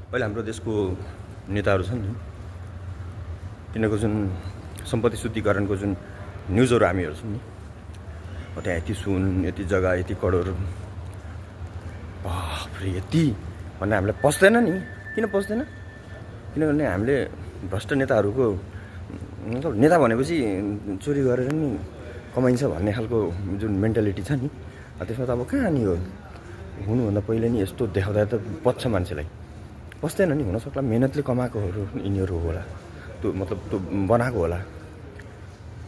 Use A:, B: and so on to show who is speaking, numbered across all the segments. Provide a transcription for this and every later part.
A: अहिले हाम्रो देशको नेताहरू छन् नि, तिनीहरूको जुन सम्पत्ति शुद्धिकरणको जुन न्युजहरू हामी हेर्छौँ नि, त्यहाँ यति सुन, यति जग्गा, यति करोड, बाफरे यति भन्ने हामीलाई पस्दैन नि। किन पस्दैन? किनभने हामीले भ्रष्ट नेताहरूको मतलब नेता भनेपछि चोरी गरेर नि कमाइन्छ भन्ने खालको जुन मेन्टालिटी छ नि, त्यसमा त अब कहाँ नि हो हुनुभन्दा पहिले नि यस्तो देखाउँदा त पस्छ मान्छेलाई। पस्दैन नि, हुनसक्ला मेहनतले कमाएकोहरू यिनीहरू होला, त्यो मतलब त्यो बनाएको होला,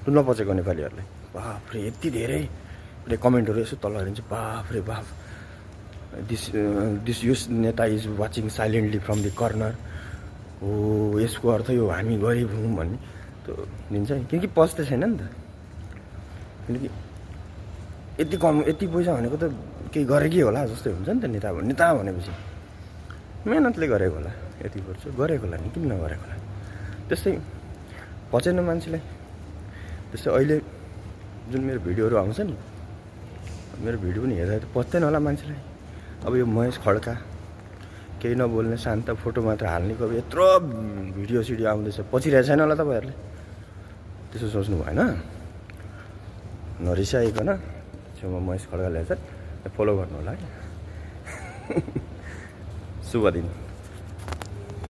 A: त्यो नपचेको नेपालीहरूलाई। बाफरे यति धेरै कमेन्टहरू यसो तल हेरिन्छ, बाफरे बाफ, दिस युस नेता is watching silently from the corner. हो, यसको अर्थ यो हामी गरिब हौँ भन्ने त्यो दिन्छ नि, किनकि पस्दै छैन नि त। किनकि यति पैसा भनेको त केही गरेकै होला जस्तै हुन्छ नि त। नेता भनेपछि मेहनतले गरेको होला, यति गर्छु गरेको होला नि, किन नगरेको होला। त्यस्तै पचेन मान्छेलाई। त्यस्तै अहिले जुन मेरो भिडियोहरू आउँछ नि, मेरो भिडियो पनि हेर्दा त पच्दैन होला मान्छेलाई। अब यो महेश खड्का केही नबोल्ने, शान्त फोटो मात्र हाल्ने, कवि यत्रो भिडियो सिडियो आउँदैछ, पचिरहेको छैन होला तपाईँहरूले? त्यसो सोच्नु भएन। नरिसाइकन छेउमा महेश खड्का ल्याएछ, फलो गर्नु होला है। शुभ दिन।